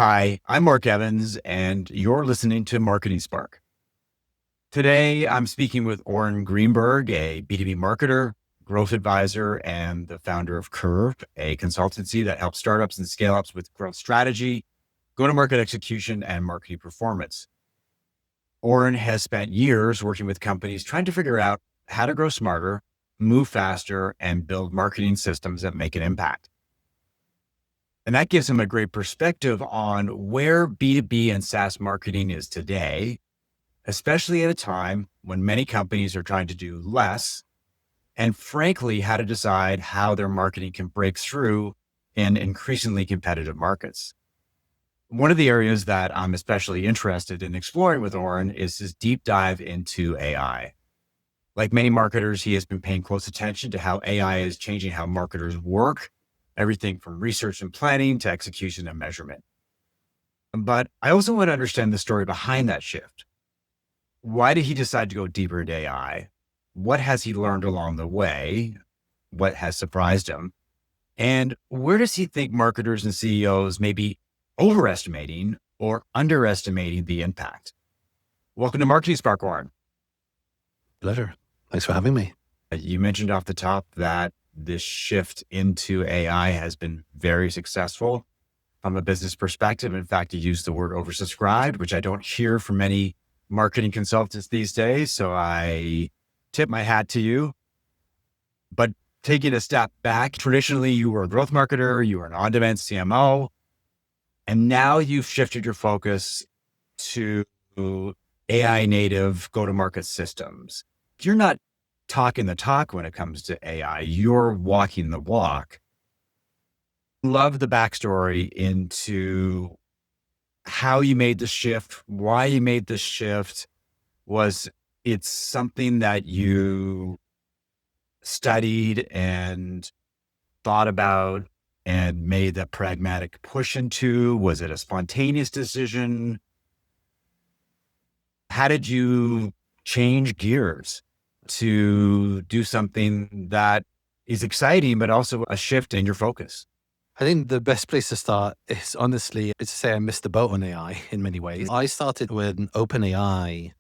Hi, I'm Mark Evans, and you're listening to Marketing Spark. Today, I'm speaking with Oren Greenberg, a B2B marketer, growth advisor, and the founder of Kurve, a consultancy that helps startups and scale-ups with growth strategy, go-to-market execution, and marketing performance. Oren has spent years working with companies trying to figure out how to grow smarter, move faster, and build marketing systems that make an impact. And that gives him a great perspective on where B2B and SaaS marketing is today, especially at a time when many companies are trying to do less, and frankly, how to decide how their marketing can break through in increasingly competitive markets. One of the areas that I'm especially interested in exploring with Oren is his deep dive into AI. Like many marketers, he has been paying close attention to how AI is changing how marketers work, everything from research and planning to execution and measurement. But I also want to understand the story behind that shift. Why did he decide to go deeper into AI? What has he learned along the way? What has surprised him? And where does he think marketers and CEOs may be overestimating or underestimating the impact? Welcome to Marketing Spark, Oren. Pleasure. Thanks for having me. You mentioned off the top that this shift into AI has been very successful from a business perspective. In fact, you used the word oversubscribed, which I don't hear from many marketing consultants these days. So I tip my hat to you. But taking a step back, traditionally you were a growth marketer, you were an on-demand CMO, and now you've shifted your focus to AI native go-to-market systems. You're not talking the talk when it comes to AI, you're walking the walk. Love the backstory into how you made the shift, why you made the shift. Was it something that you studied and thought about and made a pragmatic push into? Was it a spontaneous decision? How did you change gears to do something that is exciting, but also a shift in your focus? I think the best place to start is honestly, it's to say I missed the boat on AI in many ways. I started when OpenAI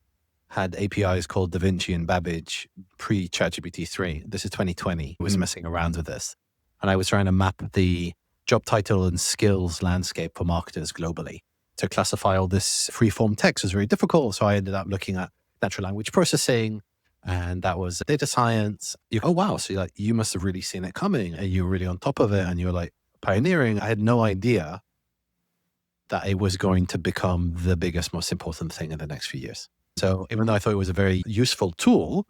had APIs called DaVinci and Babbage pre-ChatGPT 3. This is 2020. I was messing around with this. And I was trying to map the job title and skills landscape for marketers globally. To classify all this free-form text was very difficult. So I ended up looking at natural language processing, and that was data science. Oh, wow. So you must have really seen it coming, and you were really on top of it, and you were like pioneering. I had no idea that it was going to become the biggest, most important thing in the next few years. So even though I thought it was a very useful tool,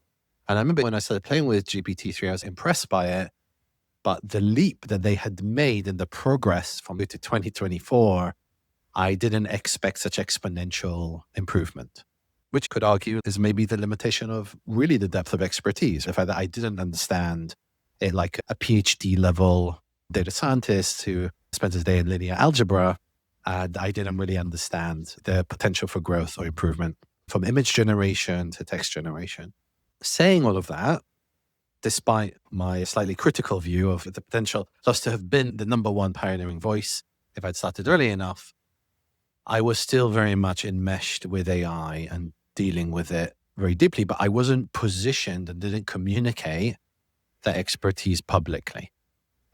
and I remember when I started playing with GPT-3, I was impressed by it, but the leap that they had made in the progress from it to 2024, I didn't expect such exponential improvement, which could argue is maybe the limitation of really the depth of expertise. The fact that I didn't understand it like a PhD level data scientist who spends his day in linear algebra, and I didn't really understand the potential for growth or improvement from image generation to text generation. Saying all of that, despite my slightly critical view of the potential for us to have been the number one pioneering voice if I'd started early enough, I was still very much enmeshed with AI and dealing with it very deeply, but I wasn't positioned and didn't communicate that expertise publicly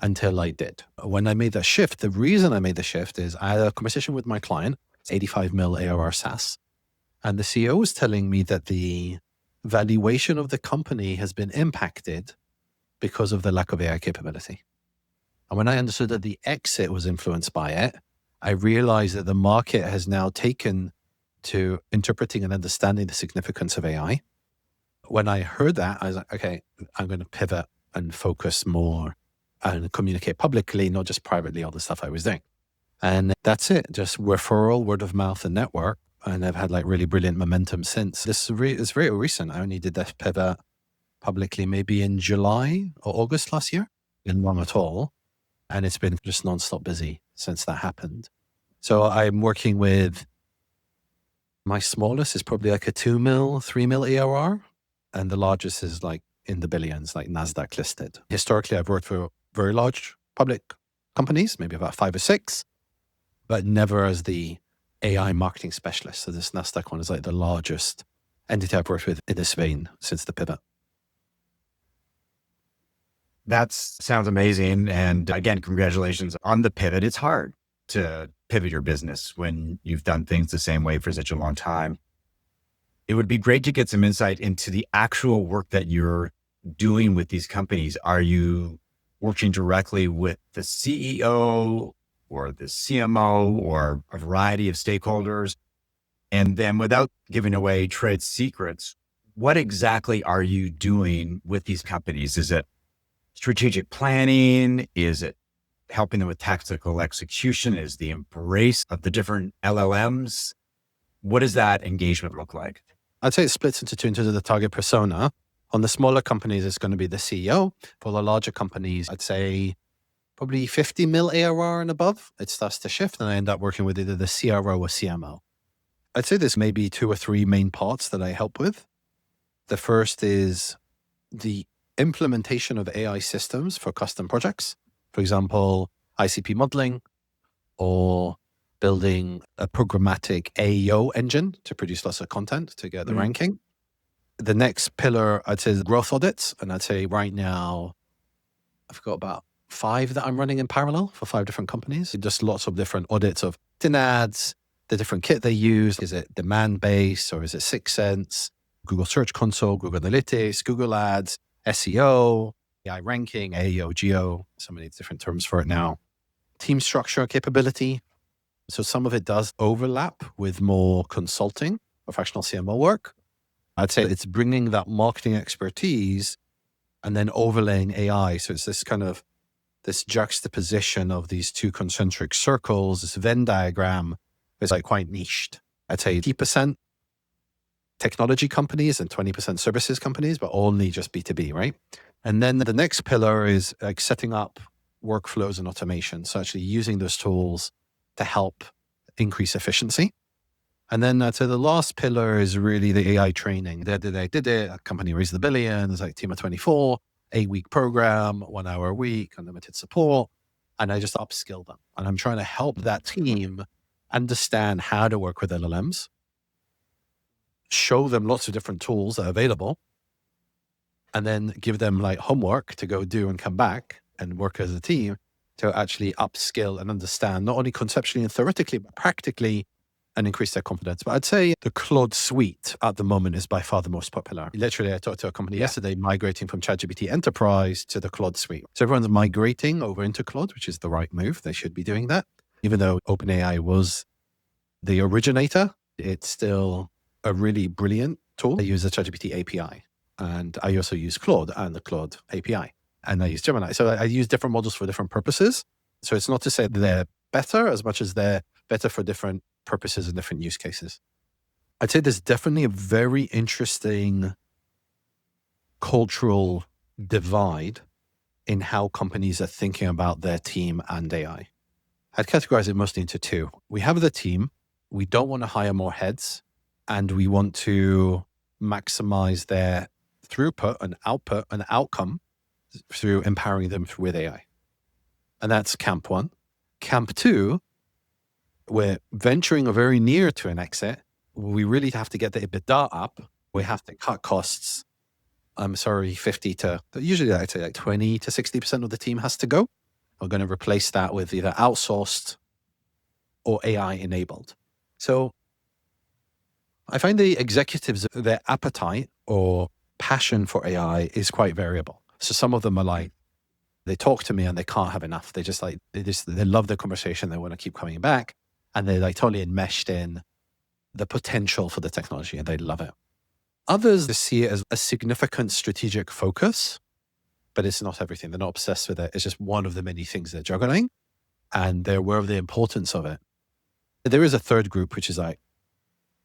until I did. When I made that shift, the reason I made the shift is I had a conversation with my client, 85 mil ARR SaaS, and the CEO was telling me that the valuation of the company has been impacted because of the lack of AI capability. And when I understood that the exit was influenced by it, I realized that the market has now taken to interpreting and understanding the significance of AI. When I heard that, I was like, okay, I'm going to pivot and focus more and communicate publicly, not just privately, all the stuff I was doing. And that's it, just referral, word of mouth, and network. And I've had like really brilliant momentum since. This is very recent. I only did that pivot publicly maybe in July or August last year. Didn't long at all. And it's been just nonstop busy since that happened. So I'm working with, my smallest is probably like a 2 mil, 3 mil ARR. And the largest is like in the billions, like NASDAQ listed. Historically, I've worked for very large public companies, maybe about 5 or 6. but never as the AI marketing specialist. So this Nasdaq one is like the largest entity I've worked with in this vein since the pivot. That sounds amazing. And again, congratulations on the pivot. It's hard to pivot your business when you've done things the same way for such a long time. It would be great to get some insight into the actual work that you're doing with these companies. Are you working directly with the CEO or the CMO or a variety of stakeholders? And then, without giving away trade secrets, what exactly are you doing with these companies? Is it strategic planning? Is it helping them with tactical execution? Is the embrace of the different LLMs? What does that engagement look like? I'd say it splits into two in terms of the target persona. On the smaller companies, it's going to be the CEO. For the larger companies, I'd say probably 50 mil ARR and above. It starts to shift, and I end up working with either the CRO or CMO. I'd say there's maybe 2 or 3 main parts that I help with. The first is the implementation of AI systems for custom projects. For example, ICP modeling or building a programmatic AEO engine to produce lots of content to get the ranking. The next pillar, I'd say, is growth audits. And I'd say right now, I've got about 5 that I'm running in parallel for 5 different companies. Just lots of different audits of ads, the different kit they use. Is it demand-based or is it Sixth Sense, Google Search Console, Google Analytics, Google Ads, SEO, AI ranking, AEO, Geo, so many different terms for it now. Team structure capability. So some of it does overlap with more consulting, professional CMO work. I'd say it's bringing that marketing expertise and then overlaying AI. So it's this kind of this juxtaposition of these 2 concentric circles, this Venn diagram is like quite niched. I'd say 80% technology companies and 20% services companies, but only just B2B, right? And then the next pillar is like setting up workflows and automation. So actually using those tools to help increase efficiency. And then I'd say the last pillar is really the AI training. They did it, a company raised $1 billion, it's like team of 24, 8-week program, 1 hour a week, unlimited support. And I just upskill them. And I'm trying to help that team understand how to work with LLMs, show them lots of different tools that are available, and then give them like homework to go do and come back and work as a team to actually upskill and understand not only conceptually and theoretically, but practically, and increase their confidence. But I'd say the Claude suite at the moment is by far the most popular. Literally, I talked to a company yesterday migrating from ChatGPT Enterprise to the Claude suite. So everyone's migrating over into Claude, which is the right move. They should be doing that. Even though OpenAI was the originator, it's still a really brilliant tool. I use the ChatGPT API, and I also use Claude and the Claude API, and I use Gemini. So I use different models for different purposes. So it's not to say they're better as much as they're better for different purposes and different use cases. I'd say there's definitely a very interesting cultural divide in how companies are thinking about their team and AI. I'd categorize it mostly into 2. We have the team. We don't want to hire more heads, and we want to maximize their throughput and output and outcome through empowering them with AI. And that's camp 1. Camp 2, we're venturing very near to an exit. We really have to get the EBITDA up. We have to cut costs. 50 to, usually I'd say like 20 to 60% of the team has to go. We're going to replace that with either outsourced or AI enabled. So I find the executives, their appetite or passion for AI is quite variable. So some of them are like, they talk to me and they can't have enough. They love the conversation. They want to keep coming back, and they're like totally enmeshed in the potential for the technology and they love it. Others see it as a significant strategic focus, but it's not everything. They're not obsessed with it. It's just one of the many things they're juggling, and they're aware of the importance of it. There is a third group, which is like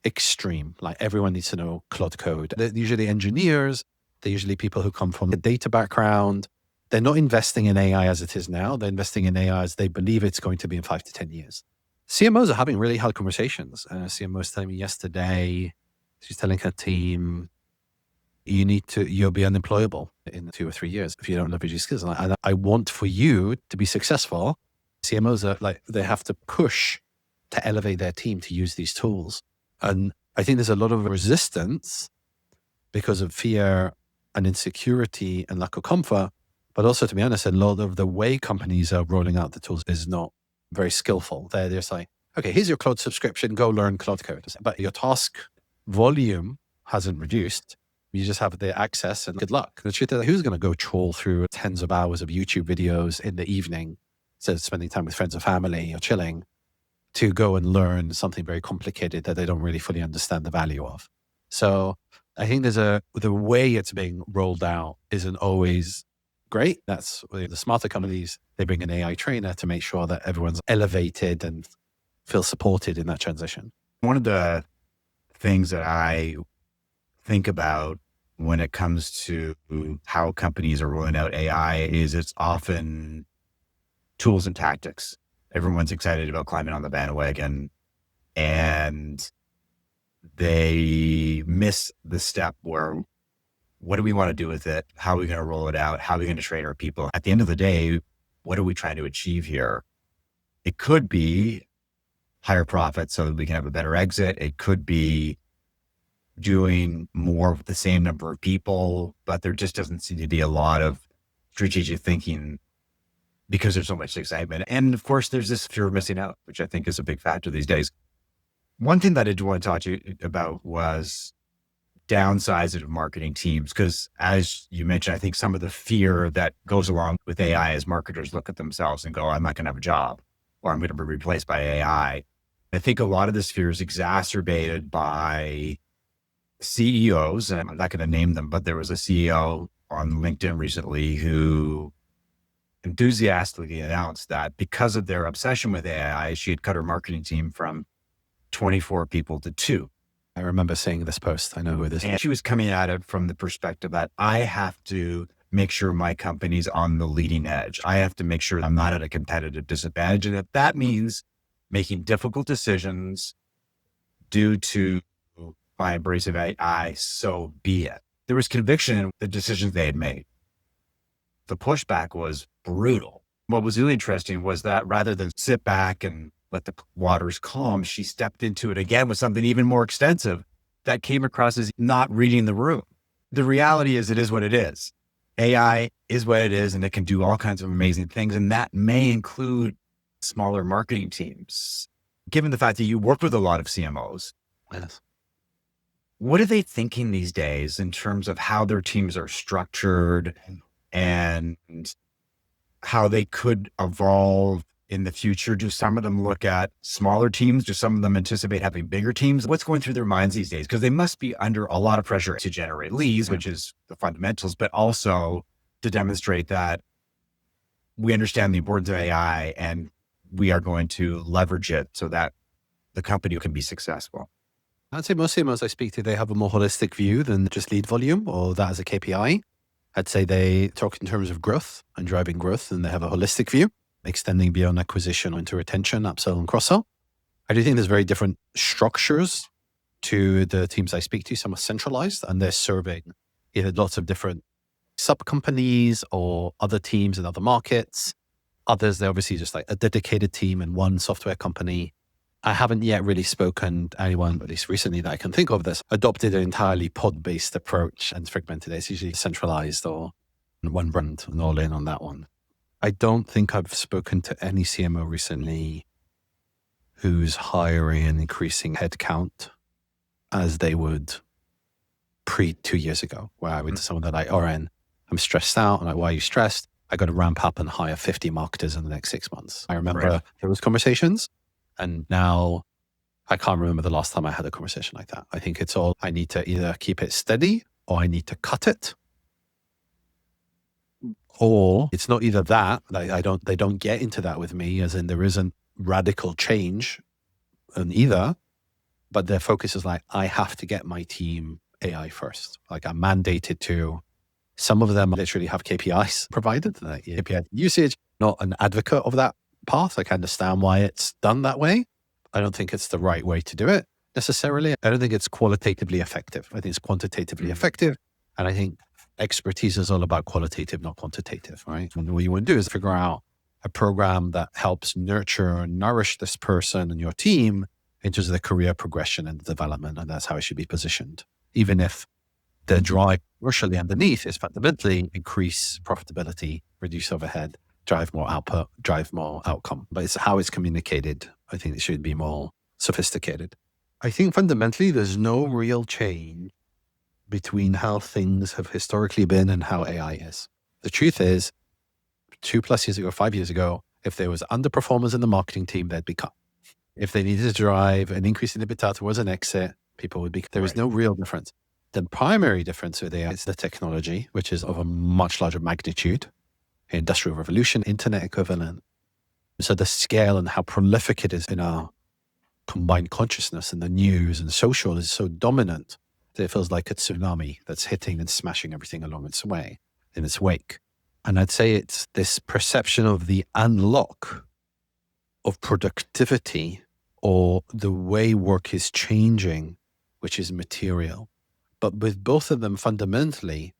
extreme. Like everyone needs to know Claude Code. They're usually engineers. They're usually people who come from a data background. They're not investing in AI as it is now. They're investing in AI as they believe it's going to be in 5 to 10 years. CMOs are having really hard conversations. CMO was telling me yesterday, she's telling her team, you'll be unemployable in 2 or 3 years if you don't leverage your skills. And I want for you to be successful. CMOs are like, they have to push to elevate their team to use these tools. And I think there's a lot of resistance because of fear and insecurity and lack of comfort. But also, to be honest, a lot of the way companies are rolling out the tools is not very skillful. They're just like, okay, here's your cloud subscription, go learn cloud code. But your task volume hasn't reduced. You just have the access and good luck. The truth is, who's going to go troll through tens of hours of YouTube videos in the evening instead of spending time with friends or family or chilling to go and learn something very complicated that they don't really fully understand the value of? So I think the way it's being rolled out isn't always great. That's the smarter companies, they bring an AI trainer to make sure that everyone's elevated and feels supported in that transition. One of the things that I think about when it comes to how companies are rolling out AI is it's often tools and tactics. Everyone's excited about climbing on the bandwagon and they miss the step where, what do we want to do with it? How are we going to roll it out? How are we going to train our people? At the end of the day, what are we trying to achieve here? It could be higher profits so that we can have a better exit. It could be doing more of the same number of people, but there just doesn't seem to be a lot of strategic thinking because there's so much excitement. And of course, there's this fear of missing out, which I think is a big factor these days. One thing that I did want to talk to you about was downsizing of marketing teams, because as you mentioned, I think some of the fear that goes along with AI as marketers look at themselves and go, I'm not going to have a job or I'm going to be replaced by AI. I think a lot of this fear is exacerbated by CEOs, and I'm not going to name them, but there was a CEO on LinkedIn recently who enthusiastically announced that because of their obsession with AI, she had cut her marketing team from 24 people to 2. I remember seeing this post. I know who this is. And she was coming at it from the perspective that I have to make sure my company's on the leading edge. I have to make sure I'm not at a competitive disadvantage. And if that means making difficult decisions due to my abrasive AI, so be it. There was conviction in the decisions they had made. The pushback was brutal. What was really interesting was that rather than sit back and let the waters calm, she stepped into it again with something even more extensive that came across as not reading the room. The reality is, it is what it is. AI is what it is, and it can do all kinds of amazing things. And that may include smaller marketing teams. Given the fact that you work with a lot of CMOs, Yes. what are they thinking these days in terms of how their teams are structured and how they could evolve in the future? Do some of them look at smaller teams? Do some of them anticipate having bigger teams? What's going through their minds these days? Because they must be under a lot of pressure to generate leads, which is the fundamentals, but also to demonstrate that we understand the importance of AI and we are going to leverage it so that the company can be successful. I'd say most CMOs I speak to, they have a more holistic view than just lead volume or that as a KPI. I'd say they talk in terms of growth and driving growth, and they have a holistic view, extending beyond acquisition into retention, upsell, and cross-sell. I do think there's very different structures to the teams I speak to. Some are centralized and they're serving either lots of different sub-companies or other teams in other markets. Others, they're obviously just like a dedicated team in one software company. I haven't yet really spoken to anyone, at least recently, that I can think of that's adopted an entirely pod-based approach and fragmented it. It's usually centralized or one brand and all in on that one. I don't think I've spoken to any CMO recently who's hiring and increasing headcount as they would pre 2 years ago, where I went to someone that like, Oren, I'm stressed out. I'm like, why are you stressed? I got to ramp up and hire 50 marketers in the next 6 months. I remember those conversations. And now I can't remember the last time I had a conversation like that. I think it's all, I need to either keep it steady or I need to cut it. Or it's not either that, they don't get into that with me, as in there isn't radical change in either, but their focus is like, I have to get my team AI first. Like I'm mandated to. Some of them literally have KPIs provided, like KPI usage, not an advocate of that path. I can understand why it's done that way. I don't think it's the right way to do it necessarily. I don't think it's qualitatively effective. I think it's quantitatively effective. And I think expertise is all about qualitative, not quantitative, right? And what you want to do is figure out a program that helps nurture and nourish this person and your team in terms of their career progression and development. And that's how it should be positioned, even if the drive commercially underneath is fundamentally increase profitability, reduce overhead, drive more output, drive more outcome. But it's how it's communicated. I think it should be more sophisticated. I think fundamentally there's no real change between how things have historically been and how AI is. The truth is, 2+ years ago, 5 years ago, if there was underperformers in the marketing team, they'd be cut. If they needed to drive an increase in EBITDA towards an exit, people would be, there is no real difference. The primary difference with AI is the technology, which is of a much larger magnitude, industrial revolution, internet equivalent. So the scale and how prolific it is in our combined consciousness and the news and social is so dominant that it feels like a tsunami that's hitting and smashing everything along its way, in its wake. And I'd say it's this perception of the unlock of productivity or the way work is changing, which is material. But with both of them, fundamentally,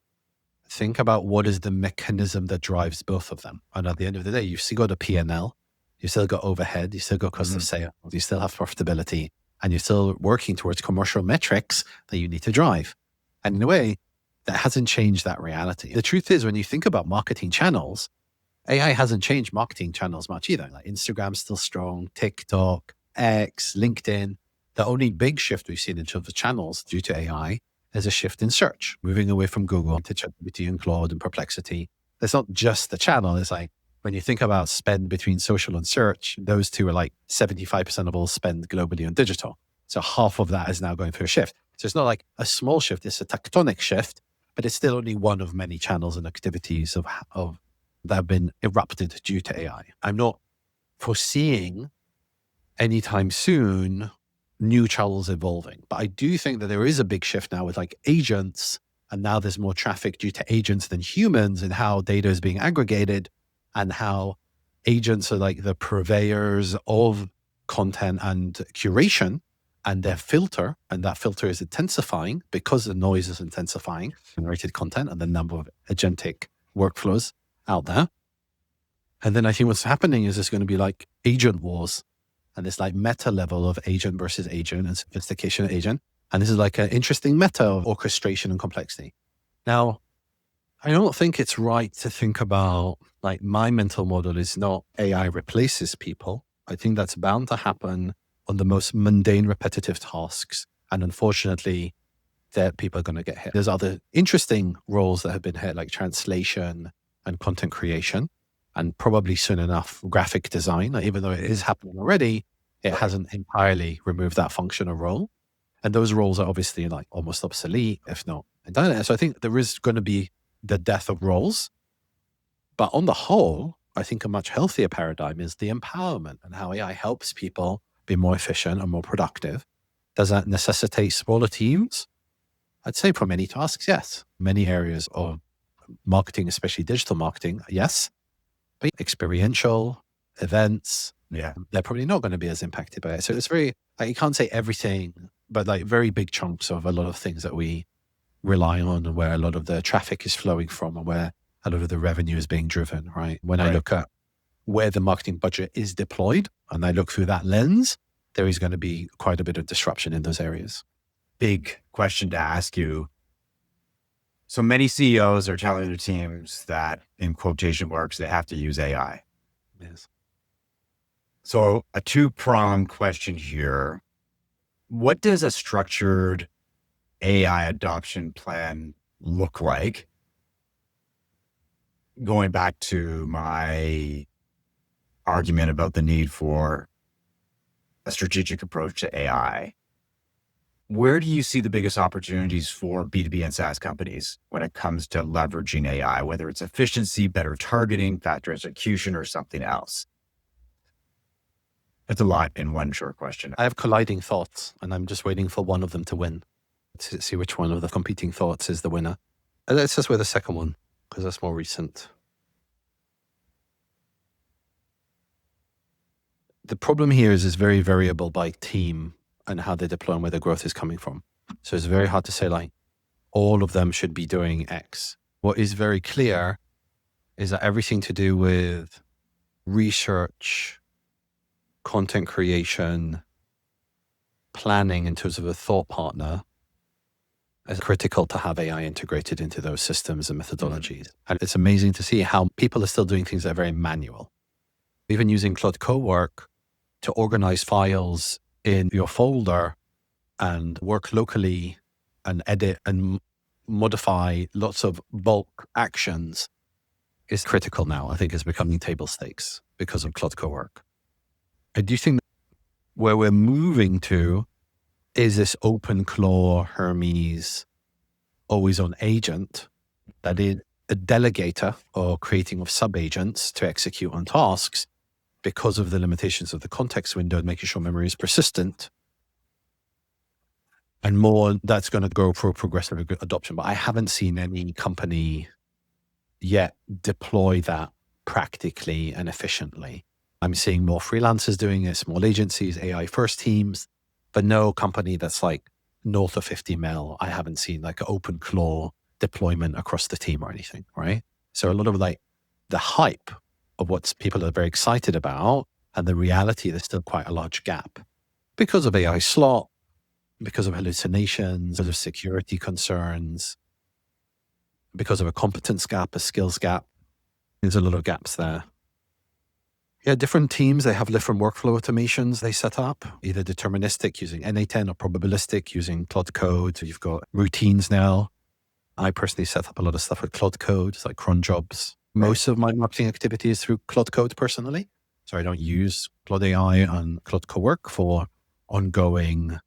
think about what is the mechanism that drives both of them. And at the end of the day, you've still got a P&L, you've still got overhead, you've still got cost of sale, you still have profitability, and you're still working towards commercial metrics that you need to drive. And in a way, that hasn't changed that reality. The truth is, when you think about marketing channels, AI hasn't changed marketing channels much either. Like Instagram's still strong, TikTok, X, LinkedIn. The only big shift we've seen in terms of channels due to AI is a shift in search, moving away from Google to ChatGPT and Claude and Perplexity. It's not just the channel. It's like when you think about spend between social and search, those two are like 75% of all spend globally on digital. So half of that is now going through a shift. So it's not like a small shift, it's a tectonic shift, but it's still only one of many channels and activities of that have been erupted due to AI. I'm not foreseeing anytime soon new channels evolving, but I do think that there is a big shift now with like agents, and now there's more traffic due to agents than humans and how data is being aggregated and how agents are like the purveyors of content and curation and their filter, and that filter is intensifying because the noise is intensifying, generated content and the number of agentic workflows out there. And then I think what's happening is there's going to be like agent wars and this like meta level of agent versus agent and sophistication of agent. And this is like an interesting meta of orchestration and complexity. Now, I don't think it's right to think about like my mental model is not AI replaces people. I think that's bound to happen on the most mundane, repetitive tasks. And unfortunately, that people are going to get hit. There's other interesting roles that have been hit, like translation and content creation, and probably soon enough, graphic design. Like, even though it is happening already, it hasn't entirely removed that function or role. And those roles are obviously like almost obsolete, if not redundant. So I think there is going to be the death of roles. But on the whole, I think a much healthier paradigm is the empowerment and how AI helps people be more efficient and more productive. Does that necessitate smaller teams? I'd say for many tasks, yes. Many areas of marketing, especially digital marketing, yes. But experiential events, they're probably not going to be as impacted by it. So it's very, like, you can't say everything, but like very big chunks of a lot of things that we rely on and where a lot of the traffic is flowing from and where a lot of the revenue is being driven, right? When I look at where the marketing budget is deployed and I look through that lens, there is going to be quite a bit of disruption in those areas. Big question to ask you. So many CEOs are telling their teams that, in quotation marks, they have to use AI. Yes. So a two-pronged question here. What does a structured AI adoption plan look like? Going back to my argument about the need for a strategic approach to AI, where do you see the biggest opportunities for B2B and SaaS companies when it comes to leveraging AI, whether it's efficiency, better targeting, faster execution, or something else? That's a lot in one short question. I have colliding thoughts, and I'm just waiting for one of them to win, to see which one of the competing thoughts is the winner. And let's just with the second one, because that's more recent. The problem here is it's very variable by team and how they deploy and where the growth is coming from. So it's very hard to say like all of them should be doing X. What is very clear is that everything to do with research, content creation, planning in terms of a thought partner, it's critical to have AI integrated into those systems and methodologies. And it's amazing to see how people are still doing things that are very manual. Even using Claude Cowork to organize files in your folder and work locally and edit and modify lots of bulk actions is critical now. I think it's becoming table stakes because of Claude Cowork. I do think that where we're moving to is this OpenClaw Hermes always on agent that is a delegator or creating of sub-agents to execute on tasks because of the limitations of the context window and making sure memory is persistent. And more, that's going to go for progressive adoption. But I haven't seen any company yet deploy that practically and efficiently. I'm seeing more freelancers doing it, small agencies, AI first teams, but no company that's like north of 50 mil. I haven't seen like an OpenClaw deployment across the team or anything, right? So a lot of like the hype of what people are very excited about and the reality, there's still quite a large gap because of AI slot, because of hallucinations, because of security concerns, because of a competence gap, a skills gap. There's a lot of gaps there. Yeah, different teams, they have different workflow automations they set up, either deterministic using NA10 or probabilistic using Claude Code. You've got routines now. I personally set up a lot of stuff with Claude Code, it's like cron jobs. Most of my marketing activity is through Claude Code personally. So I don't use Claude AI and Claude Cowork for ongoing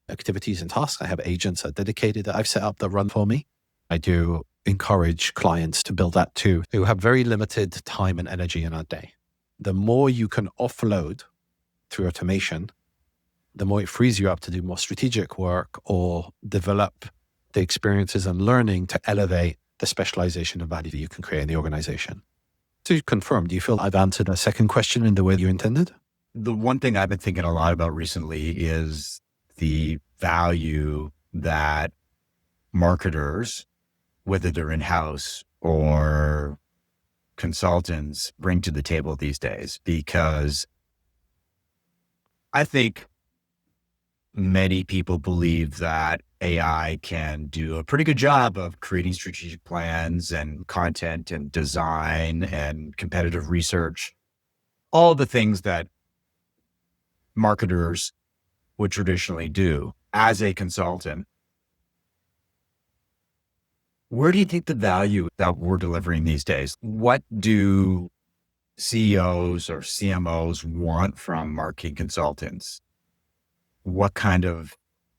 activities and tasks. I have agents that are dedicated that I've set up that run for me. I do encourage clients to build that too, who have very limited time and energy in our day. The more you can offload through automation, the more it frees you up to do more strategic work or develop the experiences and learning to elevate the specialization and value that you can create in the organization. So you confirm, do you feel I've answered a second question in the way you intended? The one thing I've been thinking a lot about recently is the value that marketers, whether they're in-house or consultants, bring to the table these days, because I think many people believe that AI can do a pretty good job of creating strategic plans and content and design and competitive research, all the things that marketers would traditionally do as a consultant. Where do you think the value that we're delivering these days? What do CEOs or CMOs want from marketing consultants? What kind of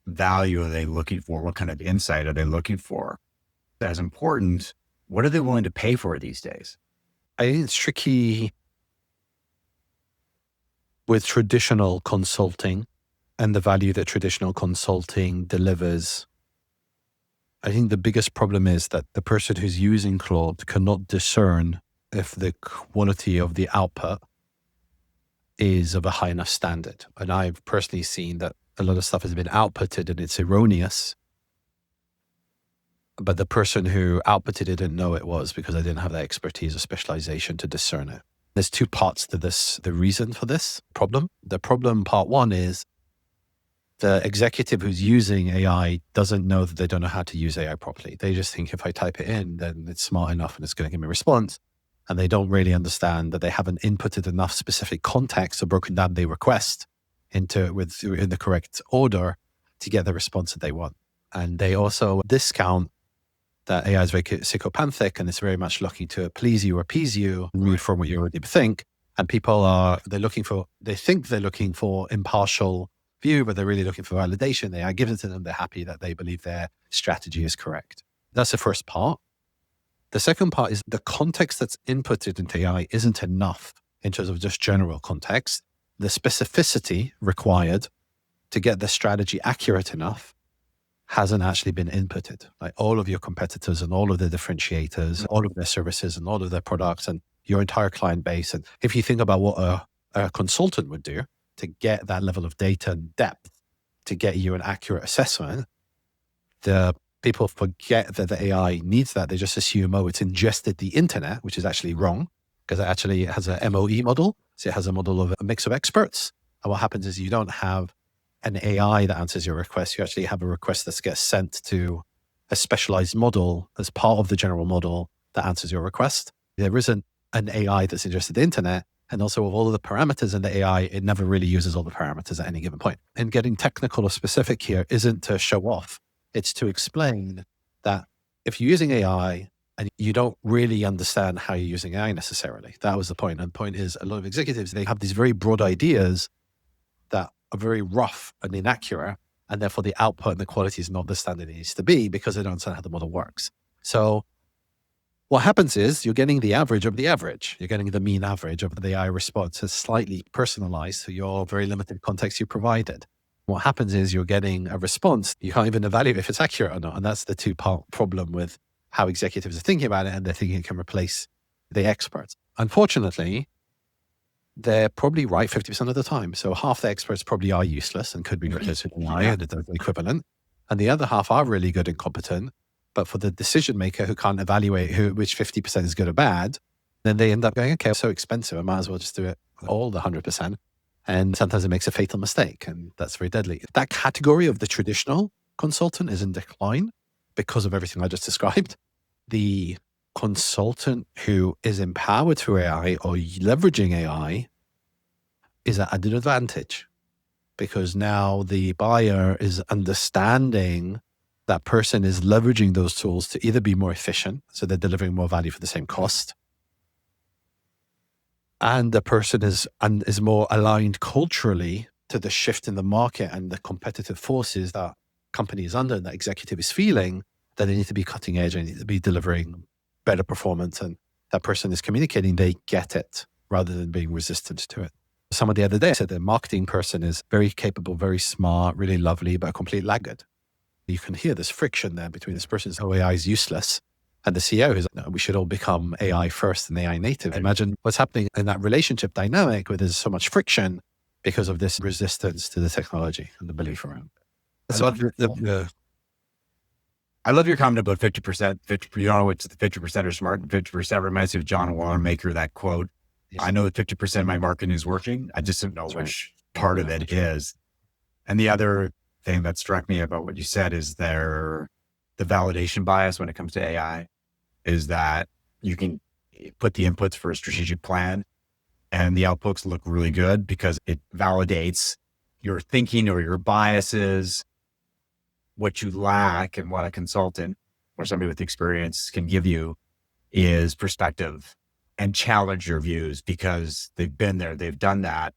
value are they looking for? What kind of insight are they looking for? As important, what are they willing to pay for these days? I think it's tricky with traditional consulting and the value that traditional consulting delivers. I think the biggest problem is that the person who's using Claude cannot discern if the quality of the output is of a high enough standard. And I've personally seen that a lot of stuff has been outputted and it's erroneous, but the person who outputted it didn't know it was because I didn't have that expertise or specialization to discern it. There's two parts to this, the reason for this problem. The problem, part one, is the executive who's using AI doesn't know that they don't know how to use AI properly. They just think if I type it in, then it's smart enough and it's going to give me a response. And they don't really understand that they haven't inputted enough specific context or broken down the request in the correct order to get the response that they want. And they also discount that AI is very psychopathic and it's very much looking to please you or appease you, reform what you already think. And people they think they're looking for impartial view, but they're really looking for validation. AI gives it to them. They're happy that they believe their strategy is correct. That's the first part. The second part is the context that's inputted into AI isn't enough in terms of just general context. The specificity required to get the strategy accurate enough hasn't actually been inputted. Like all of your competitors and all of the differentiators, all of their services and all of their products and your entire client base. And if you think about what a consultant would do to get that level of data and depth, to get you an accurate assessment, the people forget that the AI needs that. They just assume, oh, it's ingested the internet, which is actually wrong. because it actually has a MOE model. So it has a model of a mix of experts. And what happens is you don't have an AI that answers your request. You actually have a request that gets sent to a specialized model as part of the general model that answers your request. There isn't an AI that's ingested the internet. And also with all of the parameters in the AI, it never really uses all the parameters at any given point. And getting technical or specific here isn't to show off. It's to explain that if you're using AI and you don't really understand how you're using AI necessarily, that was the point. And the point is a lot of executives, they have these very broad ideas that are very rough and inaccurate. And therefore the output and the quality is not the standard it needs to be because they don't understand how the model works. So what happens is you're getting the average of the average. You're getting the mean average of the AI response. It's slightly personalized to your very limited context you provided. What happens is you're getting a response. You can't even evaluate if it's accurate or not. And that's the two-part problem with how executives are thinking about it, and they're thinking it can replace the experts. Unfortunately, they're probably right 50% of the time. So half the experts probably are useless and could be replaced with AI and the equivalent. And the other half are really good and competent. But for the decision maker who can't evaluate which 50% is good or bad, then they end up going, okay, it's so expensive, I might as well just do it all the 100%. And sometimes it makes a fatal mistake, and that's very deadly. That category of the traditional consultant is in decline because of everything I just described. The consultant who is empowered through AI or leveraging AI is at an advantage because now the buyer is understanding that person is leveraging those tools to either be more efficient, so they're delivering more value for the same cost, and the person is more aligned culturally to the shift in the market and the competitive forces that company is under and that executive is feeling, that they need to be cutting edge and need to be delivering better performance. And that person is communicating, they get it rather than being resistant to it. Someone the other day said the marketing person is very capable, very smart, really lovely, but a complete laggard. You can hear this friction there between this person's, oh, AI is useless, and the CEO who's, no, we should all become AI first and AI native. Imagine what's happening in that relationship dynamic where there's so much friction because of this resistance to the technology and the belief around it. I love your comment about 50%. 50, you know, it's the 50% are smart and 50% reminds me of John Wanamaker, that quote. I know that 50% of my marketing is working. I just don't know which part of it is. And the other thing that struck me about what you said is the validation bias when it comes to AI is that you can put the inputs for a strategic plan and the outputs look really good because it validates your thinking or your biases. What you lack and what a consultant or somebody with experience can give you is perspective and challenge your views because they've been there, they've done that.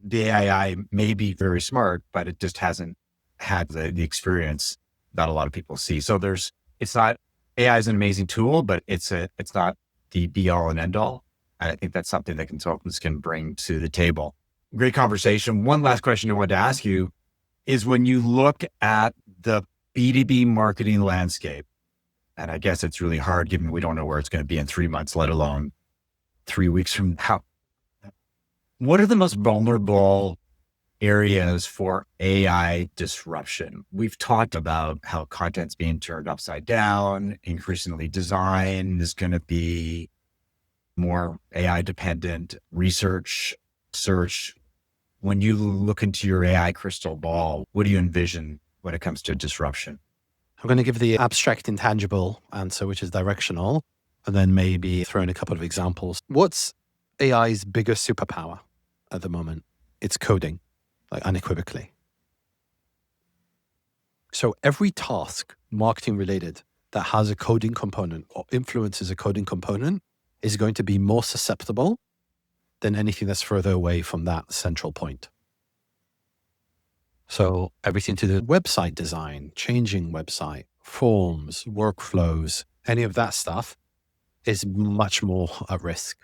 The AI may be very smart, but it just hasn't had the experience that a lot of people see. So AI is an amazing tool, but it's not the be all and end all. And I think that's something that consultants can bring to the table. Great conversation. One last question I wanted to ask you is when you look at the B2B marketing landscape, and I guess it's really hard given we don't know where it's going to be in 3 months, let alone 3 weeks from now. What are the most vulnerable areas for AI disruption? We've talked about how content's being turned upside down, increasingly design is going to be more AI dependent, research, search. When you look into your AI crystal ball, what do you envision when it comes to disruption? I'm going to give the abstract intangible answer, which is directional, and then maybe throw in a couple of examples. What's AI's biggest superpower at the moment? It's coding, like unequivocally. So every task, marketing related, that has a coding component or influences a coding component is going to be more susceptible than anything that's further away from that central point. So everything to do with website design, changing website, forms, workflows, any of that stuff is much more at risk.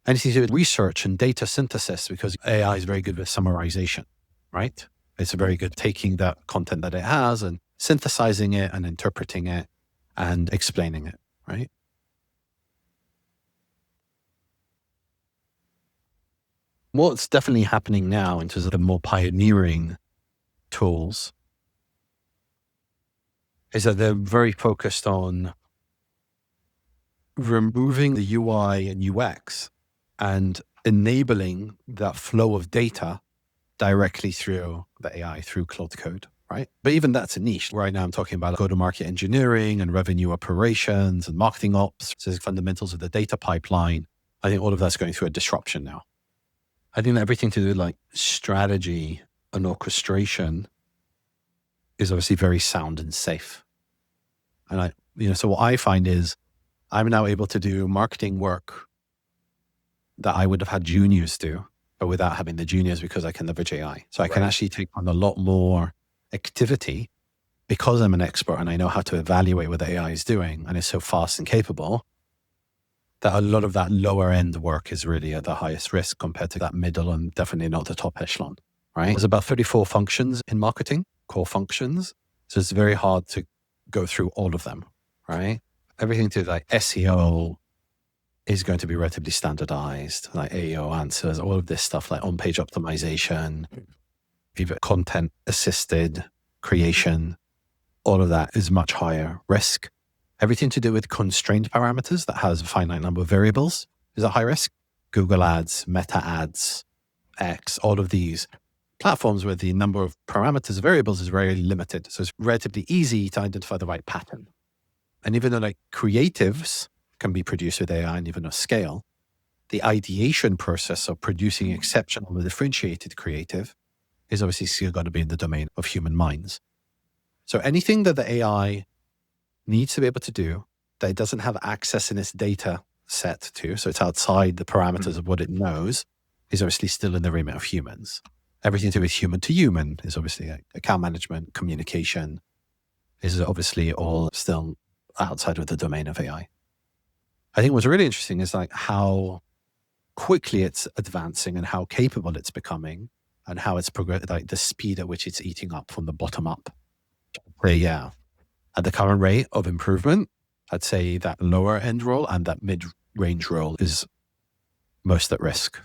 Anything to do with research and data synthesis, because AI is very good with summarization, right? It's very good taking that content that it has and synthesizing it and interpreting it and explaining it, right? What's definitely happening now in terms of the more pioneering tools is that they're very focused on removing the UI and UX and enabling that flow of data directly through the AI, through Cloud Code, right? But even that's a niche. Right now I'm talking about go-to-market engineering and revenue operations and marketing ops. So the fundamentals of the data pipeline. I think all of that's going through a disruption now. I think that everything to do with like strategy and orchestration is obviously very sound and safe. And so what I find is I'm now able to do marketing work that I would have had juniors do, but without having the juniors because I can leverage AI. So I can actually take on a lot more activity because I'm an expert and I know how to evaluate what the AI is doing and it's so fast and capable that a lot of that lower end work is really at the highest risk compared to that middle and definitely not the top echelon, right? There's about 34 functions in marketing, core functions. So it's very hard to go through all of them, right? Everything to like SEO is going to be relatively standardized, like AEO answers, all of this stuff like on-page optimization, content assisted creation, all of that is much higher risk. Everything to do with constrained parameters that has a finite number of variables is a high risk. Google Ads, Meta Ads, X, all of these platforms where the number of parameters, variables is very limited. So it's relatively easy to identify the right pattern. And even though like creatives can be produced with AI and even a scale, the ideation process of producing exceptional and differentiated creative is obviously still going to be in the domain of human minds. So anything that the AI needs to be able to do that it doesn't have access in its data set to, so it's outside the parameters of what it knows, is obviously still in the remit of humans. Everything to do with human to human is obviously like account management, communication is obviously all still outside of the domain of AI. I think what's really interesting is like how quickly it's advancing and how capable it's becoming and how it's like the speed at which it's eating up from the bottom up. Yeah. At the current rate of improvement, I'd say that lower end role and that mid-range role is most at risk.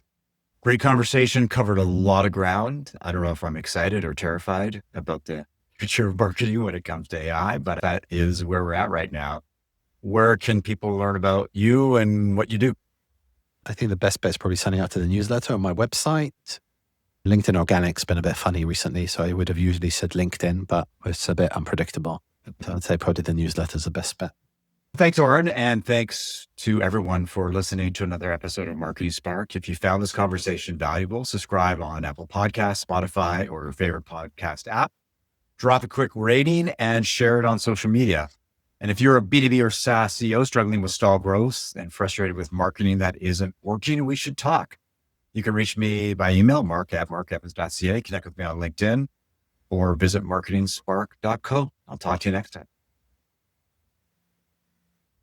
Great conversation, covered a lot of ground. I don't know if I'm excited or terrified about the future of marketing when it comes to AI, but that is where we're at right now. Where can people learn about you and what you do? I think the best bet is probably signing up to the newsletter on my website. LinkedIn Organic's been a bit funny recently, so I would have usually said LinkedIn, but it's a bit unpredictable. So I'd say probably the newsletter's the best bet. Thanks, Oren, and thanks to everyone for listening to another episode of Marketing Spark. If you found this conversation valuable, subscribe on Apple Podcasts, Spotify, or your favorite podcast app. Drop a quick rating and share it on social media. And if you're a B2B or SaaS CEO struggling with stalled growth and frustrated with marketing that isn't working, we should talk. You can reach me by email, mark@markevans.ca, connect with me on LinkedIn, or visit marketingspark.co. I'll talk to you next time.